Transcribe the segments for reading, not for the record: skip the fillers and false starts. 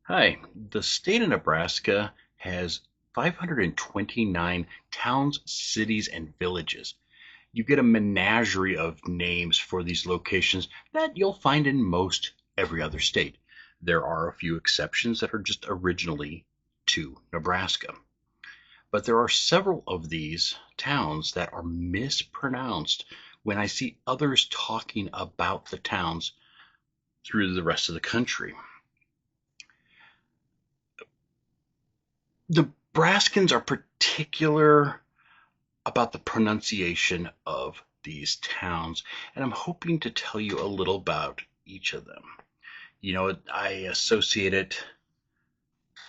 Hi, the state of Nebraska has 529 towns, cities, and villages. You get a menagerie of names for these locations that you'll find in most every other state. There are a few exceptions that are just originally to Nebraska. But there are several of these towns that are mispronounced when I see others talking about the towns through the rest of the country. Nebraskans are particular about the pronunciation of these towns, and I'm hoping to tell you a little about each of them. I associate it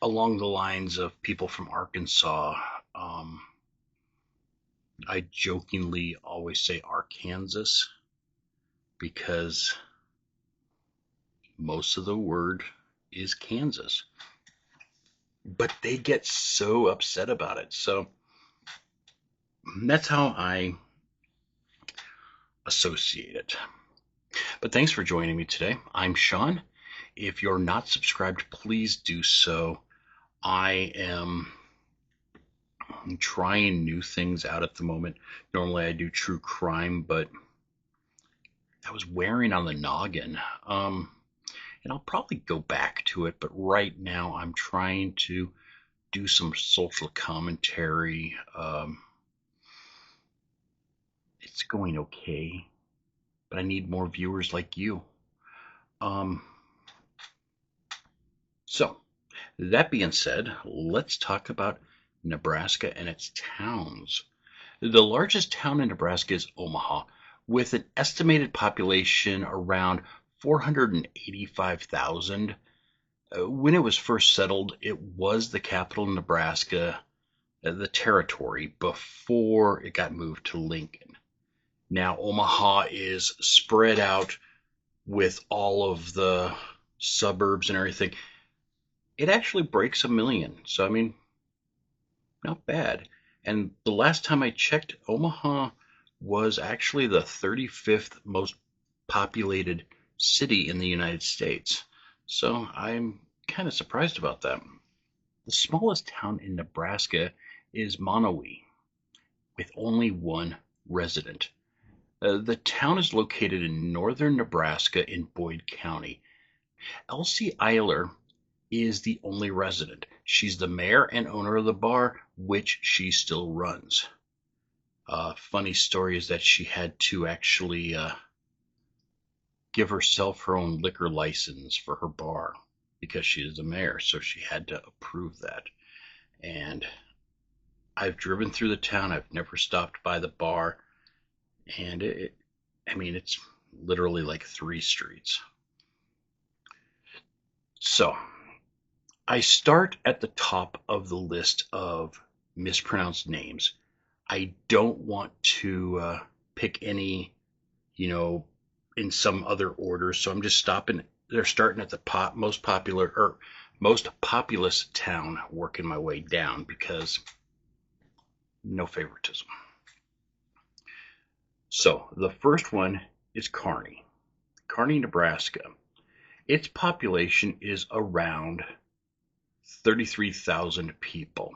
along the lines of people from Arkansas. Um, I jokingly always say Arkansas because most of the word is Kansas, but they get so upset about it. So that's how I associate it. But thanks for joining me today. I'm Sean. If you're not subscribed, please do so. I am trying new things out at the moment. Normally I do true crime, but that was wearing on the noggin. And I'll probably go back to it, but right now I'm trying to do some social commentary. It's going okay, but I need more viewers like you. Um, so, that being said, let's talk about Nebraska and its towns. The largest town in Nebraska is Omaha, with an estimated population around 485,000. When it was first settled, it was the capital of Nebraska, the territory, before it got moved to Lincoln. Now, Omaha is spread out with all of the suburbs and everything. It actually breaks a million. So, I mean, not bad. And the last time I checked, Omaha was actually the 35th most populated city in the United States. So I'm kind of surprised about that. The smallest town in Nebraska is Monowi, with only one resident. The town is located in northern Nebraska in Boyd County. Elsie Eiler is the only resident. She's the mayor and owner of the bar, which she still runs. Funny story is that she had to actually give herself her own liquor license for her bar because she is the mayor, so she had to approve that. And I've driven through the town. I've never stopped by the bar, and I mean, it's literally like three streets. So I start at the top of the list of mispronounced names. I don't want to pick any, you know, in some other order. So I'm just stopping. They're starting at the most popular or most populous town, working my way down because no favoritism. So the first one is Kearney, Kearney, Nebraska. Its population is around 33,000 people.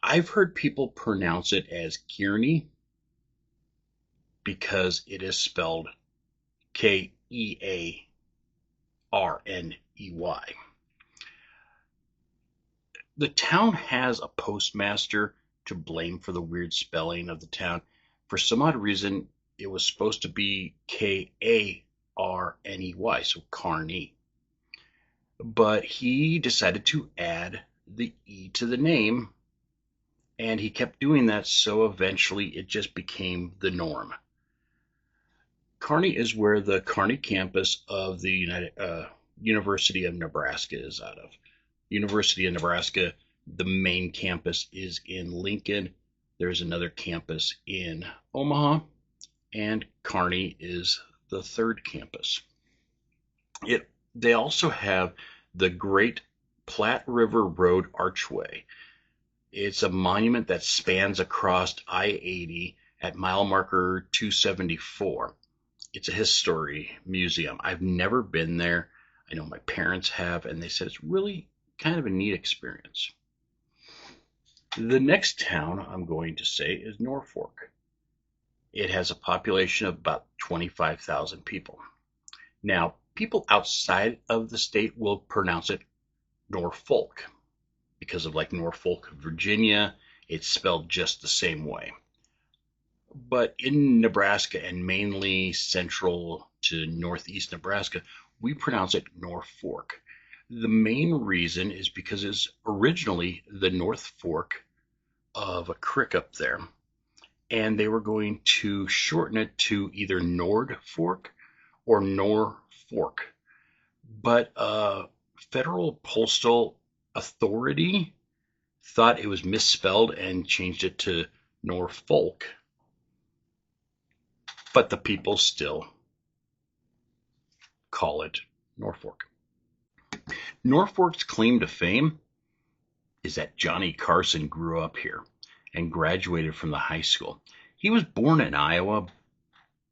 I've heard people pronounce it as Kearney because it is spelled Kearney. The town has a postmaster to blame for the weird spelling of the town. For some odd reason, it was supposed to be Karney, so Kearney. But he decided to add the E to the name, and he kept doing that, so eventually it just became the norm. Kearney is where the Kearney campus of the University of Nebraska is out of. University of Nebraska, the main campus is in Lincoln. There's another campus in Omaha, and Kearney is the third campus. They also have the Great Platte River Road Archway. It's a monument that spans across I-80 at mile marker 274. It's a history museum. I've never been there. I know my parents have, and they said it's really kind of a neat experience. The next town I'm going to say is Norfolk. It has a population of about 25,000 people. Now, people outside of the state will pronounce it Norfolk because of like Norfolk, Virginia. It's spelled just the same way. But in Nebraska and mainly central to northeast Nebraska, we pronounce it Norfolk. The main reason is because it's originally the North Fork of a creek up there, and they were going to shorten it to either Nord Fork or Norfolk. But Federal Postal Authority thought it was misspelled and changed it to Norfolk. But the people still call it Norfolk. Norfolk's claim to fame is that Johnny Carson grew up here and graduated from the high school. He was born in Iowa,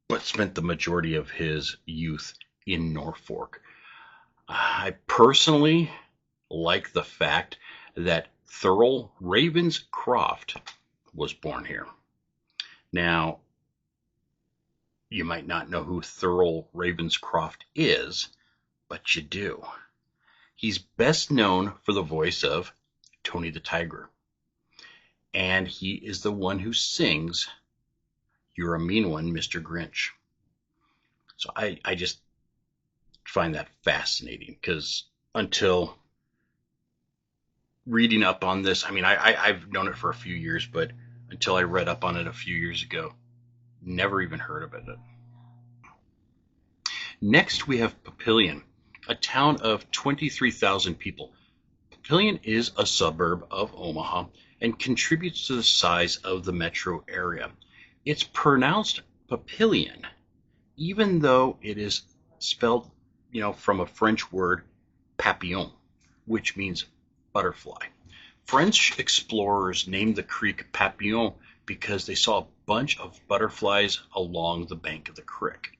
but spent the majority of his youth in Norfolk. I personally like the fact that Thurl Ravenscroft was born here. Now, you might not know who Thurl Ravenscroft is, but you do. He's best known for the voice of Tony the Tiger. And he is the one who sings You're a Mean One, Mr. Grinch. So I just find that fascinating because until reading up on this, I mean, I've known it for a few years, but until I read up on it a few years ago, never even heard of it. Next, we have Papillion, a town of 23,000 people. Papillion is a suburb of Omaha and contributes to the size of the metro area. It's pronounced Papillion, even though it is spelled, from a French word papillon, which means butterfly. French explorers named the creek Papillon because they saw a bunch of butterflies along the bank of the creek.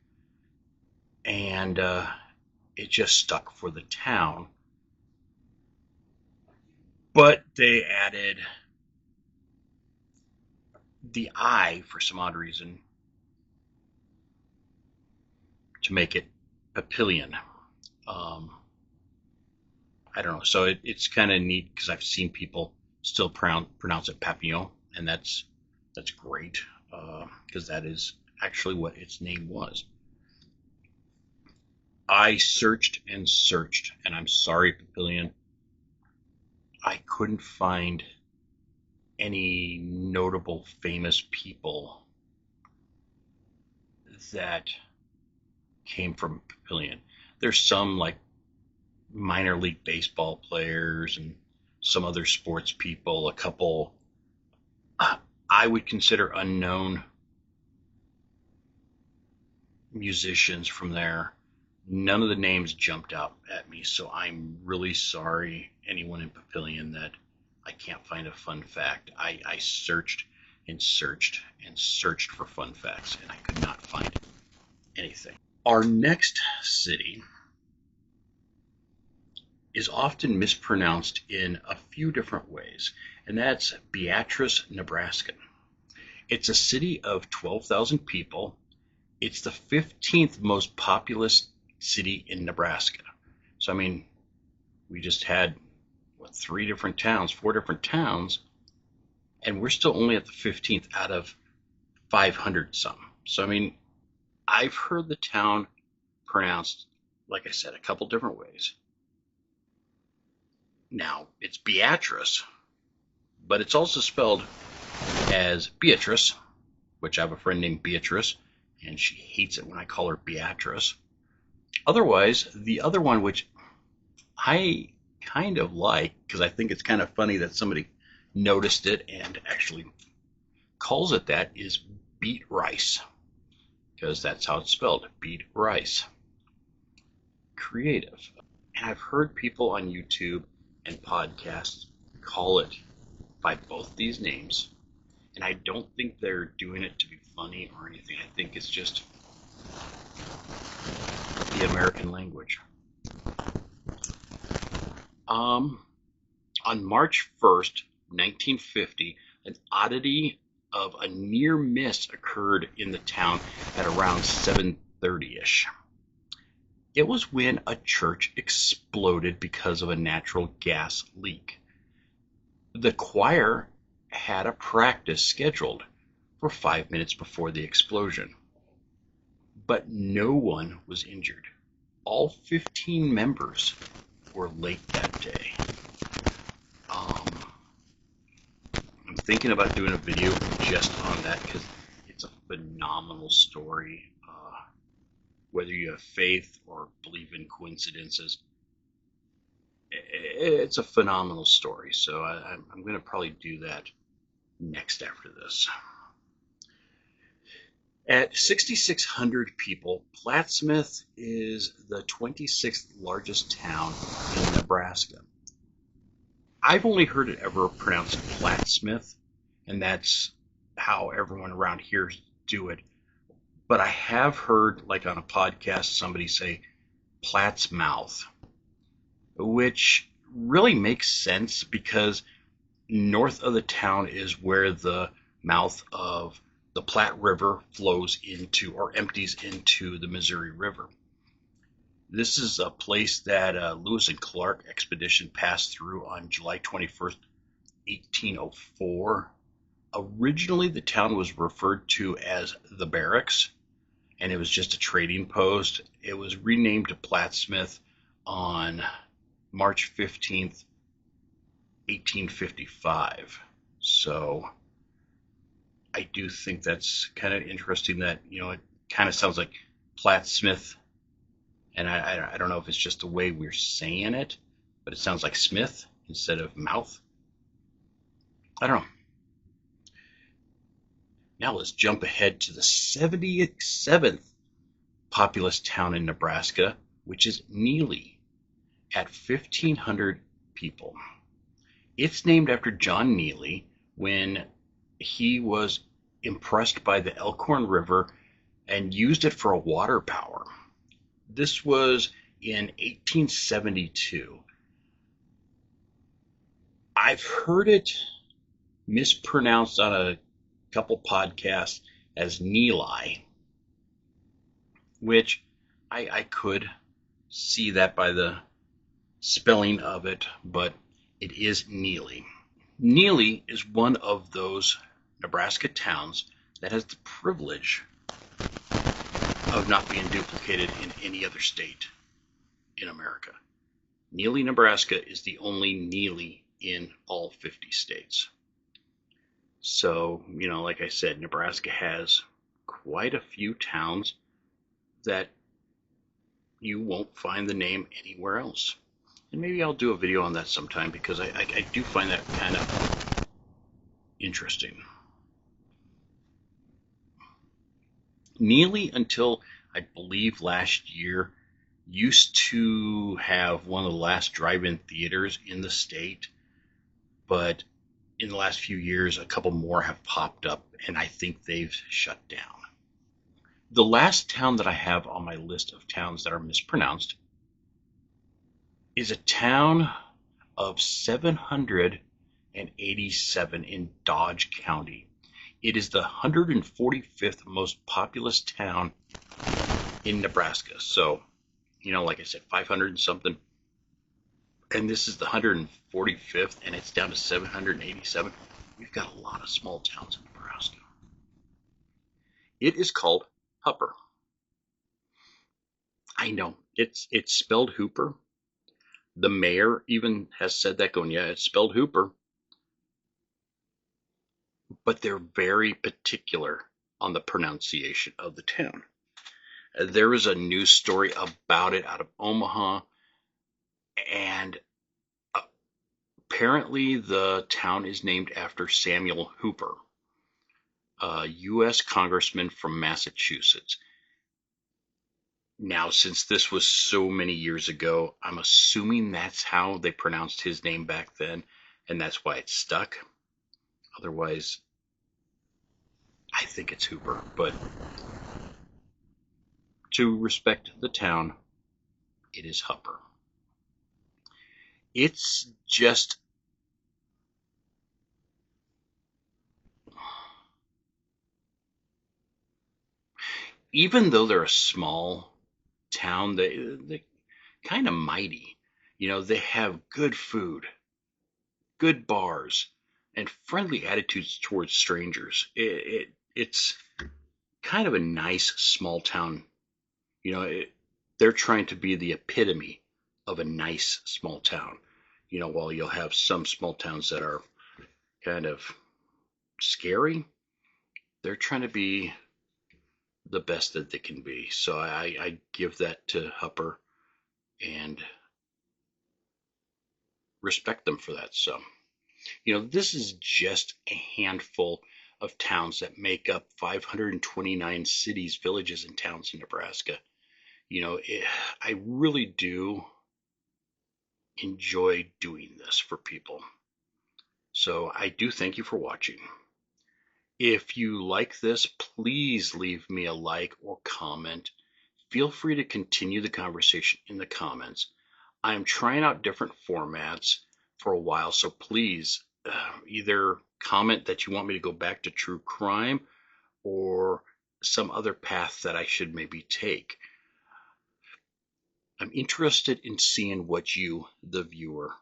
And it just stuck for the town. But they added the I for some odd reason to make it Papillion. I don't know. So it's kind of neat because I've seen people still pronounce it Papillon, and that's great because that is actually what its name was. I searched and searched, and I'm sorry, Papillion, I couldn't find any notable famous people that came from Papillion. There's some like minor league baseball players and some other sports people, a couple I would consider unknown musicians from there. None of the names jumped out at me, so I'm really sorry, anyone in Papillion, that I can't find a fun fact. I searched and searched and searched for fun facts, and I could not find anything. Our next city is often mispronounced in a few different ways, and that's Beatrice, Nebraska. It's a city of 12,000 people. It's the 15th most populous city in Nebraska. So, I mean, we just had, four different towns, and we're still only at the 15th out of 500 some. So, I mean, I've heard the town pronounced, like I said, a couple different ways. Now, it's Beatrice, but it's also spelled as Beatrice, which I have a friend named Beatrice, and she hates it when I call her Beatrice. Otherwise, the other one, which I kind of like, because I think it's kind of funny that somebody noticed it and actually calls it that, is beet rice, because that's how it's spelled, beet rice. Creative. And I've heard people on YouTube and podcasts call it by both these names, and I don't think they're doing it to be funny or anything. I think it's just the American language. Um, on March 1st, 1950, an oddity of a near miss occurred in the town at around 7:30ish. It was when a church exploded because of a natural gas leak. The choir had a practice scheduled for 5 minutes before the explosion, but no one was injured. All 15 members were late that day. I'm thinking about doing a video just on that because it's a phenomenal story. Whether you have faith or believe in coincidences, it's a phenomenal story. So I'm going to probably do that next after this. At 6,600 people, Plattsmouth is the 26th largest town in Nebraska. I've only heard it ever pronounced Plattsmouth, and that's how everyone around here do it. But I have heard, like on a podcast, somebody say Plattsmouth, which really makes sense because north of the town is where the mouth of the Platte River flows into or empties into the Missouri River. This is a place that Lewis and Clark expedition passed through on July 21st, 1804. Originally, the town was referred to as the Barracks, and it was just a trading post. It was renamed to Plattsmouth on March 15th, 1855. So I do think that's kind of interesting that, it kind of sounds like Plattsmouth, and I don't know if it's just the way we're saying it, but it sounds like Smith instead of mouth. I don't know. Now let's jump ahead to the 77th populous town in Nebraska, which is Neely, at 1,500 people. It's named after John Neely when he was impressed by the Elkhorn River and used it for a water power. This was in 1872. I've heard it mispronounced on a couple podcasts as Neeli, which I could see that by the spelling of it, but it is Neely. Neely is one of those Nebraska towns that has the privilege of not being duplicated in any other state in America. Neely, Nebraska is the only Neely in all 50 states. So, like I said, Nebraska has quite a few towns that you won't find the name anywhere else. And maybe I'll do a video on that sometime because I do find that kind of interesting. Neely, until I believe last year, used to have one of the last drive-in theaters in the state, but in the last few years, a couple more have popped up, and I think they've shut down. The last town that I have on my list of towns that are mispronounced is a town of 787 in Dodge County. It is the 145th most populous town in Nebraska. So, like I said, 500 and something. And this is the 145th, and it's down to 787. We've got a lot of small towns in Nebraska. It is called Hupper. I know, it's spelled Hooper. The mayor even has said that, going, yeah, it's spelled Hooper. But they're very particular on the pronunciation of the town. There was a news story about it out of Omaha, and apparently the town is named after Samuel Hooper, a U.S. congressman from Massachusetts. Now, since this was so many years ago, I'm assuming that's how they pronounced his name back then, and that's why it's stuck. Otherwise, I think it's Hooper, but to respect the town, it is Hupper. It's just, even though they're a small town, they kind of mighty. They have good food, good bars, and friendly attitudes towards strangers. It's kind of a nice small town. You know, it, they're trying to be the epitome of a nice small town. While you'll have some small towns that are kind of scary, they're trying to be the best that they can be. So I give that to Hupper and respect them for that. So, this is just a handful of towns that make up 529 cities, villages, and towns in Nebraska. I really do enjoy doing this for people. So I do thank you for watching. If you like this, please leave me a like or comment. Feel free to continue the conversation in the comments. I am trying out different formats for a while, so please either comment that you want me to go back to true crime or some other path that I should maybe take. I'm interested in seeing what you, the viewer,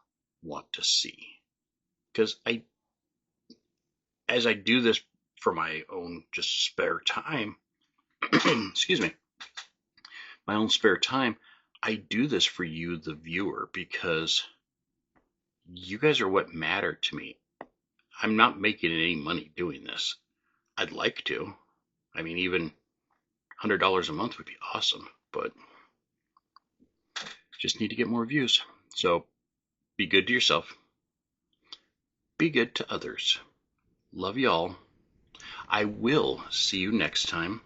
want to see. Because as I do this for my own just spare time, excuse me, my own spare time, I do this for you, the viewer, because you guys are what matter to me. I'm not making any money doing this. I'd like to. I mean, even $100 a month would be awesome, but just need to get more views. So be good to yourself. Be good to others. Love y'all. I will see you next time.